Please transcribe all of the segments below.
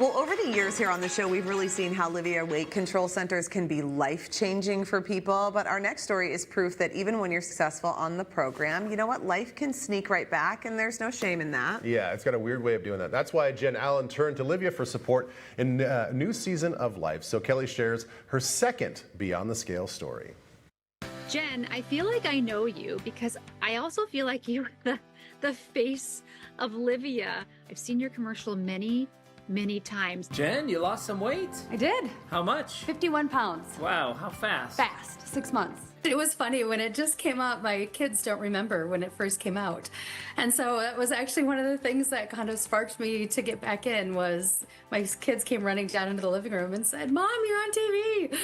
Well, over the years here on the show, we've really seen how Livea Weight Control Centers can be life-changing for people. But our next story is proof that even when you're successful on the program, you know what? Life can sneak right back, and there's no shame in that. Yeah, it's got a weird way of doing that. That's why Jenn Allen turned to Livea for support in a new season of life. So Kelly shares her second Beyond the Scale story. Jenn, I feel like I know you because I also feel like you're the face of Livea. I've seen your commercial many times. Jenn, you lost some weight? I did. How much? 51 pounds. Wow, how fast? Fast. 6 months. It was funny when it just came out. My kids don't remember when it first came out. And so that was actually one of the things that kind of sparked me to get back in was my kids came running down into the living room and said, "Mom, you're on TV."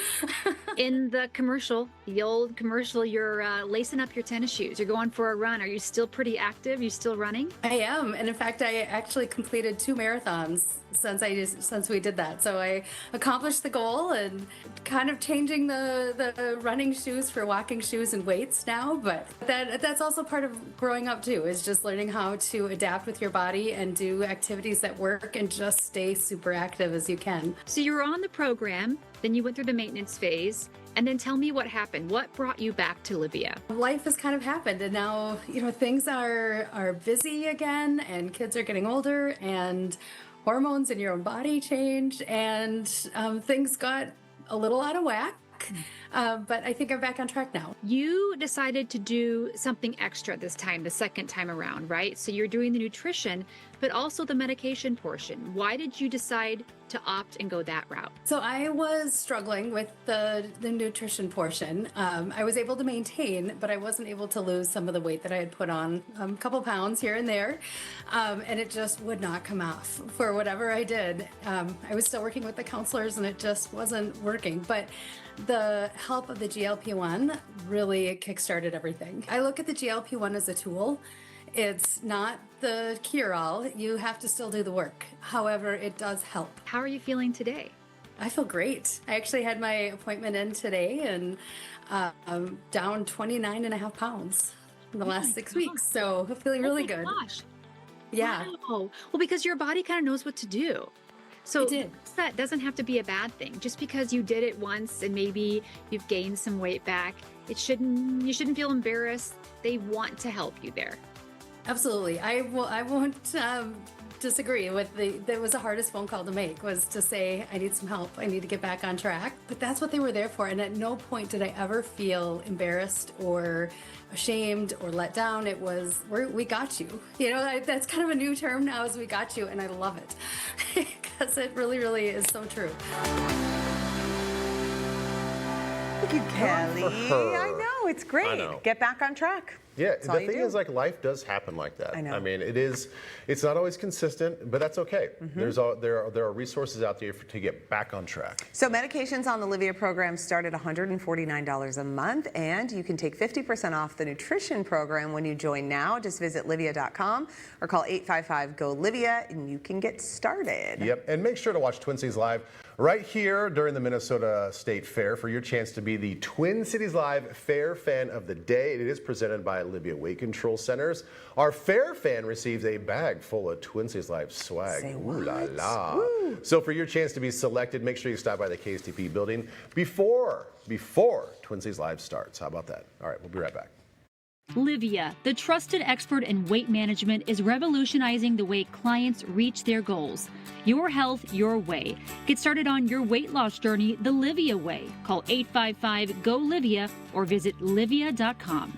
In the commercial, the old commercial, you're lacing up your tennis shoes. You're going for a run. Are you still pretty active? You still running? I am. And in fact, I actually completed 2 marathons since we did that. So I accomplished the goal and kind of changing the running shoes for walking shoes and weights now. But that's also part of growing up too, is just learning how to adapt with your body and do activities that work and just stay super active as you can. So you were on the program, then you went through the maintenance phase, and then tell me what happened. What brought you back to Livea? Life has kind of happened, and now things are busy again, and kids are getting older, and hormones in your own body change, and things got a little out of whack. But I think I'm back on track now. You decided to do something extra this time, the second time around, right? So you're doing the nutrition, but also the medication portion. Why did you decide to opt and go that route? So I was struggling with the nutrition portion. I was able to maintain, but I wasn't able to lose some of the weight that I had put on, a couple pounds here and there, and it just would not come off for whatever I did. I was still working with the counselors, and it just wasn't working. But the help of the GLP-1 really kickstarted everything. I look at the GLP-1 as a tool. It's not the cure-all. You have to still do the work. However, it does help. How are you feeling today? I feel great. I actually had my appointment in today, and I'm down 29.5 pounds in the last 6 weeks. So I'm feeling really good. Gosh. Yeah. Wow. Well, because your body kind of knows what to do. So It did. that doesn't have to be a bad thing. Just because you did it once and maybe you've gained some weight back, you shouldn't feel embarrassed. They want to help you there. Absolutely. I won't disagree with that was the hardest phone call to make, was to say, I need some help. I need to get back on track. But that's what they were there for. And at no point did I ever feel embarrassed or ashamed or let down. It was, we got you. That's kind of a new term now, is we got you. And I love it because it really, really is so true. Thank you, Kelly. I know, it's great. I know. Get back on track. Yeah, That's the all you thing do. is, like, life does happen like that. I know. I mean, it's not always consistent, but that's okay. There are resources out there to get back on track. So medications on the Livea program start at $149 a month, and you can take 50% off the nutrition program when you join now. Just visit livea.com or call 855-GO-LIVEA, and you can get started. Yep, and make sure to watch Twin Cities Live right here during the Minnesota State Fair for your chance to be the Twin Cities Live Fair Fan of the Day. It is presented by Livea Weight Control Centers. Our Fair Fan receives a bag full of Twin Cities Live swag. Say Ooh la what? la. Woo. So for your chance to be selected, make sure you stop by the KSTP building before Twin Cities Live starts. How about that? All right, we'll be right back. Livea, the trusted expert in weight management, is revolutionizing the way clients reach their goals. Your health, your way. Get started on your weight loss journey the Livea way. Call 855-GO-LIVEA or visit livea.com.